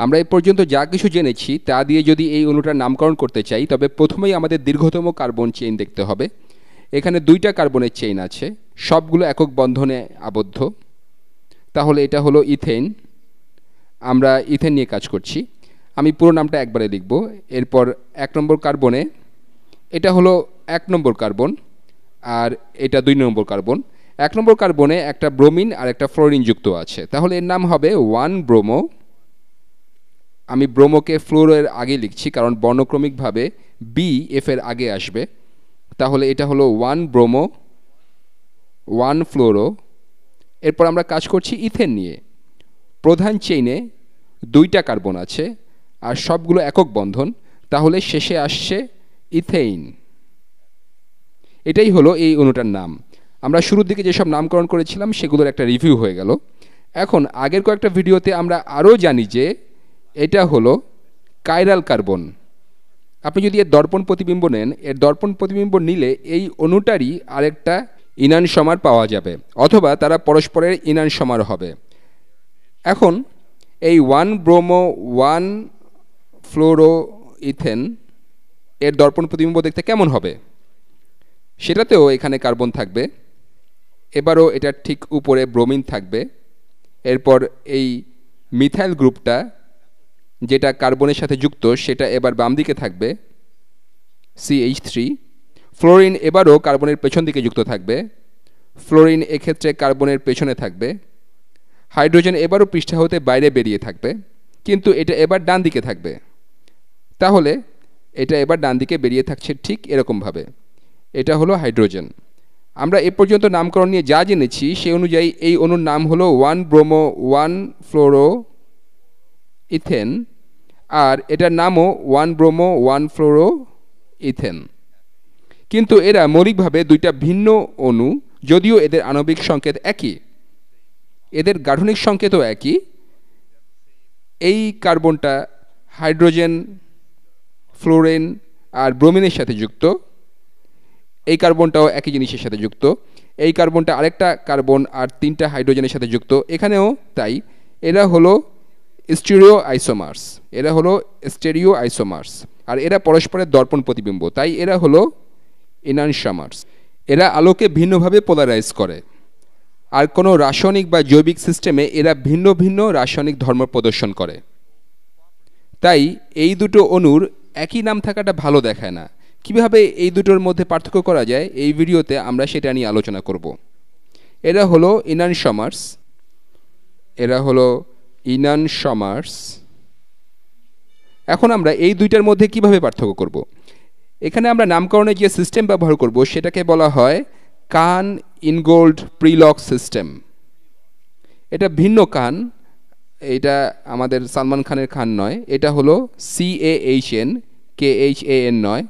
আমরা এই পর্যন্ত যা কিছু জেনেছি তা দিয়ে যদি এই অণুটার নামকরণ করতে চাই তবে প্রথমেই আমাদের দীর্ঘতম কার্বন চেইন দেখতে হবে। এখানে 2টা কার্বনের চেইন আছে, সবগুলো একক বন্ধনে আবদ্ধ। তাহলে এটা হলো ইথেন। আমরা ইথেন নিয়ে কাজ করছি। আমি পুরো নামটা একবারে লিখব। এরপর 1 নম্বর কার্বনে এটা হলো 1 নম্বর কার্বন, আর এটা 2 নম্বর কার্বন। 1 নম্বর কার্বনে একটা ব্রোমিন আর একটা ফ্লোরিন যুক্ত আছে, তাহলে এর নাম হবে 1 ব্রোমো। আমি ব্রোমোকে ফ্লোরোর আগে লিখছি কারণ বর্ণক্রমিকভাবে বি এফ এর আগে আসবে। তাহলে এটা হলো 1 ব্রোমো 1 ফ্লোরো। এরপর আমরা কাজ করছি ইথেন নিয়ে। প্রধান চেইনে 2টা কার্বন আছে আর সবগুলো একক বন্ধন, তাহলে শেষে আসছে ইথেইন। এটাই হলো এই অণুটার নাম। আমরা শুরুর দিকে যেসব নামকরণ করেছিলাম সেগুলোর একটা রিভিউ হয়ে গেল। এখন আগের কয়েকটা ভিডিওতে আমরা আরও জানি যে এটা হলো কাইরাল কার্বন। আপনি যদি এর দর্পণ প্রতিবিম্ব নেন, এর দর্পণ প্রতিবিম্ব নিলে এই অণুটারই আরেকটা ইনানসমার পাওয়া যাবে, অথবা তারা পরস্পরের ইনানসমার হবে। এখন এই 1 ব্রোমো 1 ফ্লোরো ইথেন এর দর্পণ প্রতিবিম্ব দেখতে কেমন হবে? সেটাতেও এখানে কার্বন থাকবে, এবারও এটার ঠিক উপরে ব্রোমিন থাকবে। এরপর এই মিথাইল গ্রুপটা যেটা কার্বনের সাথে যুক্ত সেটা এবার বাম দিকে থাকবে, CH3। ফ্লোরিন এবারও কার্বনের পেছন দিকে যুক্ত থাকবে, ফ্লোরিন এক্ষেত্রে কার্বনের পেছনে থাকবে। হাইড্রোজেন এবারও পৃষ্ঠা হতে বাইরে বেরিয়ে থাকবে, কিন্তু এটা এবার ডান দিকে থাকবে। তাহলে এটা এবার ডান দিকে বেরিয়ে থাকছে ঠিক এরকমভাবে। এটা হলো হাইড্রোজেন। আমরা এ পর্যন্ত নামকরণ নিয়ে যা জেনেছি সেই অনুযায়ী এই অণুর নাম হলো 1 ব্রোমো 1 ফ্লোরো ইথেন, আর এটার নামও 1 ব্রোমো 1 ফ্লোরো ইথেন। কিন্তু এরা মৌলিকভাবে 2টা ভিন্ন অণু, যদিও এদের আণবিক সংকেত একই, এদের গাঠনিক সংকেতও একই। এই কার্বনটা হাইড্রোজেন, ফ্লোরিন আর ব্রোমিনের সাথে যুক্ত, এই কার্বনটাও একই জিনিসের সাথে যুক্ত। এই কার্বনটা আরেকটা কার্বন আর 3টা হাইড্রোজেনের সাথে যুক্ত, এখানেও তাই। এরা হলো স্টেরিও আইসোমার্স, এরা হলো স্টেরিও আইসোমার্স, আর এরা পরস্পরের দর্পণ প্রতিবিম্ব, তাই এরা হলো ইনানসামার্স। এরা আলোকে ভিন্নভাবে পোলারাইজ করে, আর কোনো রাসায়নিক বা জৈবিক সিস্টেমে এরা ভিন্ন ভিন্ন রাসায়নিক ধর্ম প্রদর্শন করে। তাই এই দুটো অণুর একই নাম থাকাটা ভালো দেখায় না। কিভাবে এই দুটোর মধ্যে পার্থক্য করা যায় এই ভিডিওতে আমরা সেটা নিয়ে আলোচনা করব। এরা হলো ইনানসামার্স, এরা হলো ইনানসামার্স। এখন আমরা এই দুইটার মধ্যে কিভাবে পার্থক্য করব? এখানে আমরা নামকরণের যে সিস্টেম ব্যবহার করব সেটাকে বলা হয় কান ইনগোল্ড প্রিলক সিস্টেম। এটা ভিন্ন কান, এটা আমাদের সালমান খানের খান নয়, এটা হলো CAHN KHAN নয়,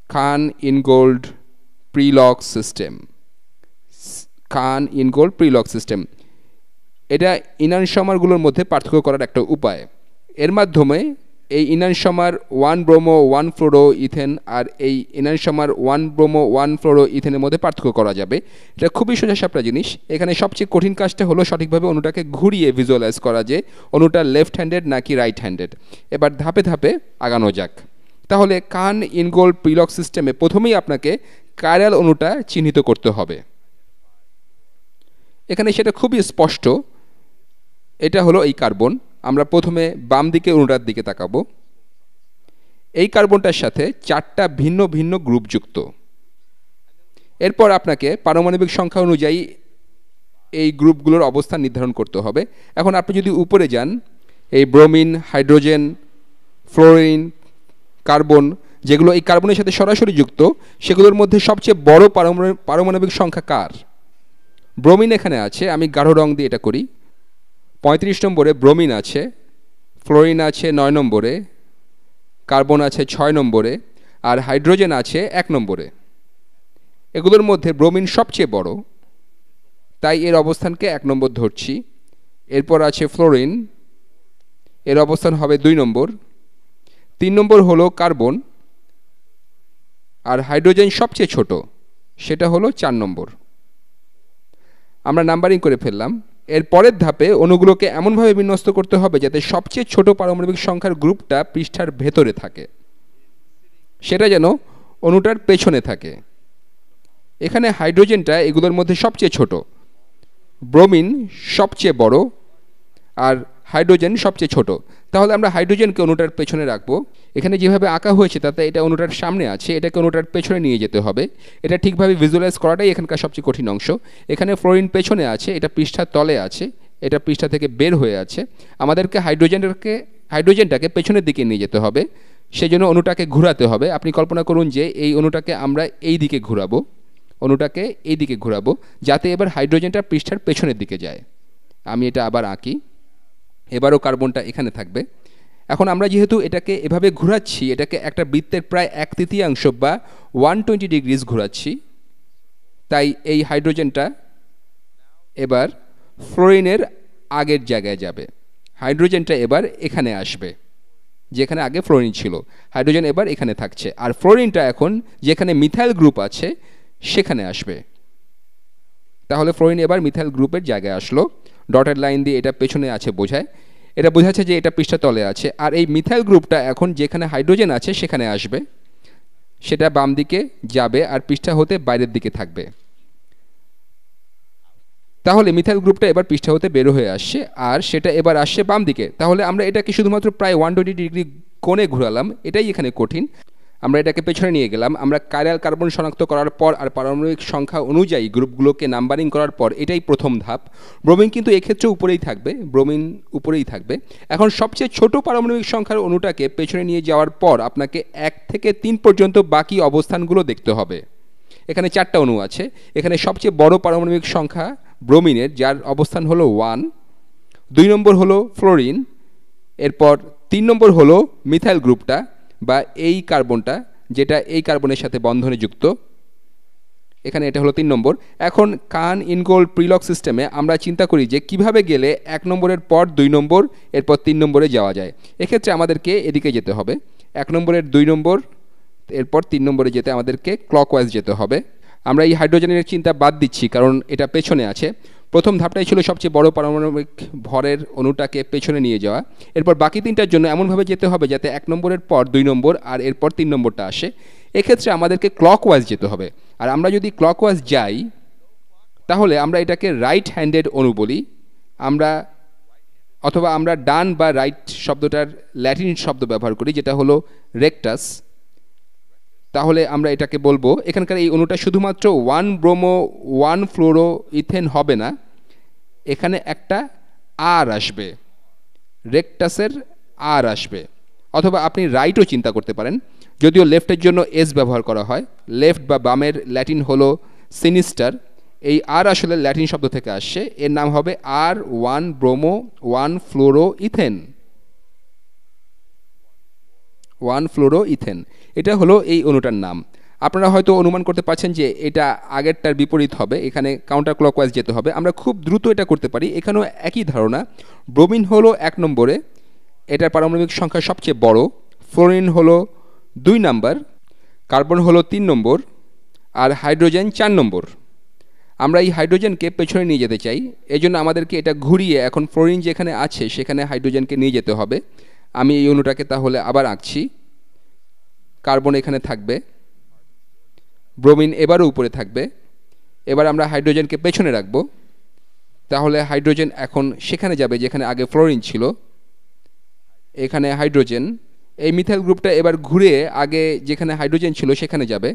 খান ইনগোল্ড প্রিলক সিস্টেম। খান ইনগোল্ড প্রিলক সিস্টেম এটা ইনানসমারগুলোর মধ্যে পার্থক্য করার একটা উপায়। এর মাধ্যমে এই ইনানসমার 1 ব্রোমো 1 ফ্লোরো ইথেন আর এই ইনানসমার 1 ব্রোমো 1 ফ্লোরো ইথেনের মধ্যে পার্থক্য করা যাবে। এটা খুবই সোজাসাপটা জিনিস। এখানে সবচেয়ে কঠিন কাজটা হলো সঠিকভাবে অণুটাকে ঘুরিয়ে ভিজুয়ালাইজ করা, যে অণুটা লেফট হ্যান্ডেড নাকি রাইট হ্যান্ডেড। এবার ধাপে ধাপে আগানো যাক। তাহলে কান ইনগোল্ড প্রিলক সিস্টেমে প্রথমেই আপনাকে কাইরাল অণুটা চিহ্নিত করতে হবে। এখানে সেটা খুবই স্পষ্ট, এটা হলো এই কার্বন। আমরা প্রথমে বাম দিকে অণুটার দিকে তাকাবো। এই কার্বনটার সাথে 4টা ভিন্ন ভিন্ন গ্রুপ যুক্ত। এরপর আপনাকে পারমাণবিক সংখ্যা অনুযায়ী এই গ্রুপগুলোর অবস্থান নির্ধারণ করতে হবে। এখন আপনি যদি উপরে যান, এই ব্রোমিন, হাইড্রোজেন, ফ্লোরিন, কার্বন যেগুলো এই কার্বনের সাথে সরাসরি যুক্ত, সেগুলোর মধ্যে সবচেয়ে বড় পারমাণবিক সংখ্যা কার? ব্রোমিন এখানে আছে, আমি গাঢ় রং দিয়ে এটা করি। 35 নম্বরে ব্রোমিন আছে, ফ্লোরিন আছে 9 নম্বরে, কার্বন আছে 6 নম্বরে, আর হাইড্রোজেন আছে 1 নম্বরে। এগুলোর মধ্যে ব্রোমিন সবচেয়ে বড়, তাই এর অবস্থানকে 1 নম্বর ধরছি। এরপর আছে ফ্লোরিন, এর অবস্থান হবে 2 নম্বর। 3 নম্বর হলো কার্বন, আর হাইড্রোজেন সবচেয়ে ছোট, সেটা হলো 4 নম্বর। আমরা নাম্বারিং করে ফেললাম। এর পরের ধাপে অণুগুলোকে এমনভাবে বিন্যস্ত করতে হবে যাতে সবচেয়ে ছোট পারমাণবিক সংখ্যার গ্রুপটা পৃষ্ঠার ভেতরে থাকে, সেটা যেন অণুটার পেছনে থাকে। এখানে হাইড্রোজেনটা এগুলোর মধ্যে সবচেয়ে ছোট, ব্রোমিন সবচেয়ে বড়, আর হাইড্রোজেন সবচেয়ে ছোট। তাহলে আমরা হাইড্রোজেনকে অণুটার পেছনে রাখবো। এখানে যেভাবে আঁকা হয়েছে তাতে এটা অণুটার সামনে আছে, এটাকে অণুটার পেছনে নিয়ে যেতে হবে। এটা ঠিকভাবে ভিজুয়ালাইজ করাটাই এখানকার সবচেয়ে কঠিন অংশ। এখানে ফ্লোরিন পেছনে আছে, এটা পৃষ্ঠার তলে আছে, এটা পৃষ্ঠা থেকে বের হয়ে আছে। আমাদেরকে হাইড্রোজেনটাকে পেছনের দিকে নিয়ে যেতে হবে, সেজন্য অণুটাকে ঘোরাতে হবে। আপনি কল্পনা করুন যে এই অণুটাকে আমরা এই দিকে ঘোরাবো, অণুটাকে এই দিকে ঘোরাবো যাতে এবার হাইড্রোজেনটা পৃষ্ঠার পেছনের দিকে যায়। আমি এটা আবার আঁকি। এবারও কার্বনটা এখানে থাকবে। এখন আমরা যেহেতু এটাকে এভাবে ঘোরাচ্ছি, এটাকে একটা বৃত্তের প্রায় 1/3 বা 120 ডিগ্রিজ ঘোরাচ্ছি, তাই এই হাইড্রোজেনটা এবার ফ্লোরিনের আগের জায়গায় যাবে। হাইড্রোজেনটা এবার এখানে আসবে, যেখানে আগে ফ্লোরিন ছিল। হাইড্রোজেন এবার এখানে থাকছে, আর ফ্লোরিনটা এখন যেখানে মিথাইল গ্রুপ আছে সেখানে আসবে। তাহলে ফ্লোরিন এবার মিথাইল গ্রুপের জায়গায় আসলো। ডটেড লাইন দিয়ে এটা পেছনে আছে বোঝায়, এটা বোঝাচ্ছে যে এটা পৃষ্ঠা তলে আছে। আর এই মিথাইল গ্রুপটা এখন যেখানে হাইড্রোজেন আছে সেখানে আসবে, সেটা বাম দিকে যাবে আর পৃষ্ঠা হতে বাইরের দিকে থাকবে। তাহলে মিথাইল গ্রুপটা এবার পৃষ্ঠা হতে বের হয়ে আসছে, আর সেটা এবার আসছে বাম দিকে। তাহলে আমরা এটাকে শুধুমাত্র প্রায় 120 ডিগ্রি কোণে ঘোরালাম, এটাই এখানে কঠিন। আমরা এটাকে পেছনে নিয়ে গেলাম। আমরা কাইরাল কার্বন শনাক্ত করার পর আর পারমাণবিক সংখ্যা অনুযায়ী গ্রুপগুলোকে নাম্বারিং করার পর এটাই প্রথম ধাপ। ব্রোমিন কিন্তু এক্ষেত্রে উপরেই থাকবে, ব্রোমিন উপরেই থাকবে। এখন সবচেয়ে ছোট পারমাণবিক সংখ্যার অণুটাকে পেছনে নিয়ে যাওয়ার পর আপনাকে 1 থেকে 3 পর্যন্ত বাকি অবস্থানগুলো দেখতে হবে। এখানে 4টা অণু আছে। এখানে সবচেয়ে বড় পারমাণবিক সংখ্যা ব্রোমিনের, যার অবস্থান হলো 1। 2 নম্বর হলো ফ্লোরিন, এরপর 3 নম্বর হলো মিথাইল গ্রুপটা বা এই কার্বনটা, যেটা এই কার্বনের সাথে বন্ধনে যুক্ত। এখানে এটা হলো 3 নম্বর। এখন কান ইনগোল্ড প্রিলক সিস্টেমে আমরা চিন্তা করি যে কিভাবে গেলে 1 নম্বরের পর 2 নম্বর, এরপর 3 নম্বরে যাওয়া যায়। এক্ষেত্রে আমাদেরকে এদিকে যেতে হবে। 1 নম্বরের 2 নম্বর, এরপর 3 নম্বরে যেতে আমাদেরকে ক্লকওয়াইজ যেতে হবে। আমরা এই হাইড্রোজেনের চিন্তা বাদ দিচ্ছি কারণ এটা পেছনে আছে। প্রথম ধাপটাই ছিল সবচেয়ে বড় পারমাণবিক ভরের অণুটাকে পেছনে নিয়ে যাওয়া। এরপর বাকি 3টার জন্য এমনভাবে যেতে হবে যাতে 1 নম্বরের পর 2 নম্বর আর এরপর 3 নম্বরটা আসে। এক্ষেত্রে আমাদেরকে ক্লকওয়াইজ যেতে হবে। আর আমরা যদি ক্লকওয়াইজ যাই তাহলে আমরা এটাকে রাইট হ্যান্ডেড অণু বলি। অথবা আমরা ডান বা রাইট শব্দটার ল্যাটিন শব্দ ব্যবহার করি, যেটা হলো রেকটাস। তাহলে আমরা এটাকে বলবো, এখানকার এই অণুটা শুধুমাত্র 1 ব্রোমো 1 ফ্লোরো ইথেন হবে না, এখানে একটা আর আসবে, রেকটাসের আর আসবে। অথবা আপনি রাইটও চিন্তা করতে পারেন, যদিও লেফটের জন্য এস ব্যবহার করা হয়। লেফট বা বামের ল্যাটিন হলো সিনিস্টার। এই আর আসলে ল্যাটিন শব্দ থেকে আসছে, এর নাম হবে আর 1 bromo 1 fluoro ethane. 1 fluoro ethane, এটা হলো এই অণুটার নাম। আপনারা হয়তো অনুমান করতে পারছেন যে এটা আগেরটার বিপরীত হবে, এখানে কাউন্টার ক্লকওয়াইজ যেতে হবে। আমরা খুব দ্রুত এটা করতে পারি। এখানেও একই ধারণা। ব্রোমিন হলো 1 নম্বরে, এটার পারমাণবিক সংখ্যা সবচেয়ে বড়। ফ্লোরিন হলো 2 নম্বর, কার্বন হলো 3 নম্বর, আর হাইড্রোজেন 4 নম্বর। আমরা এই হাইড্রোজেনকে পেছনে নিয়ে যেতে চাই, এজন্য আমাদেরকে এটা ঘুরিয়ে এখন ফ্লোরিন যেখানে আছে সেখানে হাইড্রোজেনকে নিয়ে যেতে হবে। আমি এই অণুটাকে তাহলে আবার আঁকছি। কার্বন এখানে থাকবে, ব্রোমিন এবারও উপরে থাকবে। এবার আমরা হাইড্রোজেনকে পেছনে রাখব। তাহলে হাইড্রোজেন এখন সেখানে যাবে যেখানে আগে ফ্লোরিন ছিল। এখানে হাইড্রোজেন, এই মিথাইল গ্রুপটা এবার ঘুরে আগে যেখানে হাইড্রোজেন ছিল সেখানে যাবে।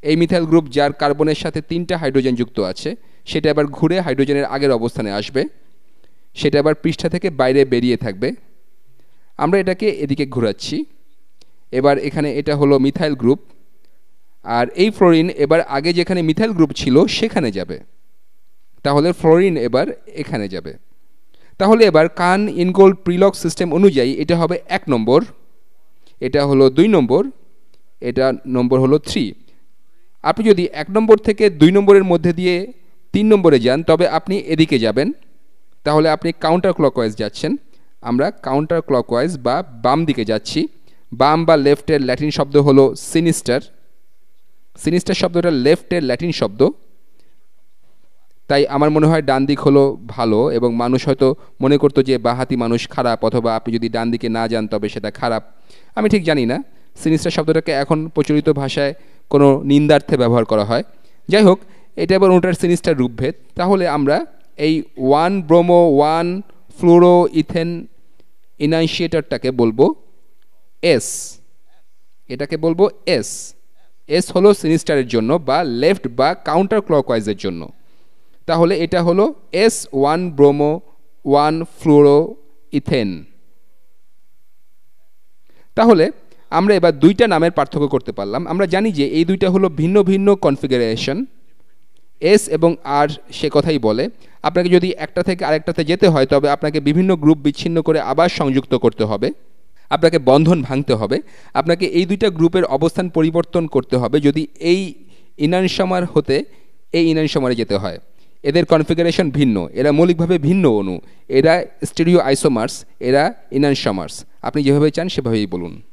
এই মিথাইল গ্রুপ যার কার্বনের সাথে 3টা হাইড্রোজেন যুক্ত আছে, সেটা এবার ঘুরে হাইড্রোজেনের আগের অবস্থানে আসবে। সেটা এবার পৃষ্ঠা থেকে বাইরে বেরিয়ে থাকবে। আমরা এটাকে এদিকে ঘোরাচ্ছি। এবার এখানে এটা হলো মিথাইল গ্রুপ, আর এই ফ্লোরিন এবার আগে যেখানে মিথাইল গ্রুপ ছিল সেখানে যাবে। তাহলে ফ্লোরিন এবার এখানে যাবে। তাহলে এবার কান ইনগোল্ড প্রিলক সিস্টেম অনুযায়ী এটা হবে 1 নম্বর, এটা হলো 2 নম্বর, এটা নম্বর হলো 3। আপনি যদি 1 নম্বর থেকে 2 নম্বরের মধ্যে দিয়ে 3 নম্বরে যান তবে আপনি এদিকে যাবেন। তাহলে আপনি কাউন্টার ক্লকওয়াইজ যাচ্ছেন। আমরা কাউন্টার ক্লকওয়াইজ বা বাম দিকে যাচ্ছি। বাম বা লেফটের ল্যাটিন শব্দ হলো সিনিস্টার। সিনিস্টার শব্দটা লেফটের ল্যাটিন শব্দ। তাই আমার মনে হয় ডান দিক হলো ভালো, এবং মানুষ হয়তো মনে করতো যে বাঁহাতি মানুষ খারাপ, অথবা আপনি যদি ডান দিকে না যান তবে সেটা খারাপ। আমি ঠিক জানি না, সিনিস্টার শব্দটাকে এখন প্রচলিত ভাষায় কোনো নিন্দার্থে ব্যবহার করা হয়। যাই হোক, এটা এবার ওটার সিনিস্টার রূপভেদ। তাহলে আমরা এই 1-bromo-1-fluoro-ইথেন ইনাইশিয়েটরটাকে বলবো এস। এটাকে বলবো এস। এস হলো সিনিস্টারের জন্য, বা লেফট বা কাউন্টার ক্লকওয়াইজের জন্য। তাহলে এটা হলো S1-bromo-1-fluoro-ইথেন। তাহলে আমরা এবার দুইটা নামের পার্থক্য করতে পারলাম। আমরা জানি যে এই দুইটা হলো ভিন্ন ভিন্ন কনফিগারেশন। এস এবং আর সে কথাই বলে, আপনাকে যদি একটা থেকে আরেকটাতে যেতে হয় তবে আপনাকে বিভিন্ন গ্রুপ বিচ্ছিন্ন করে আবার সংযুক্ত করতে হবে, আপনাকে বন্ধন ভাঙতে হবে, আপনাকে এই দুইটা গ্রুপের অবস্থান পরিবর্তন করতে হবে যদি এই ইনানসমর হতে এই ইনানসমরে যেতে হয়। এদের কনফিগারেশন ভিন্ন, এরা মৌলিকভাবে ভিন্ন অণু, এরা স্টেরিও আইসোমার্স, এরা ইনানসমর্স। আপনি যেভাবে চান সেভাবেই বলুন।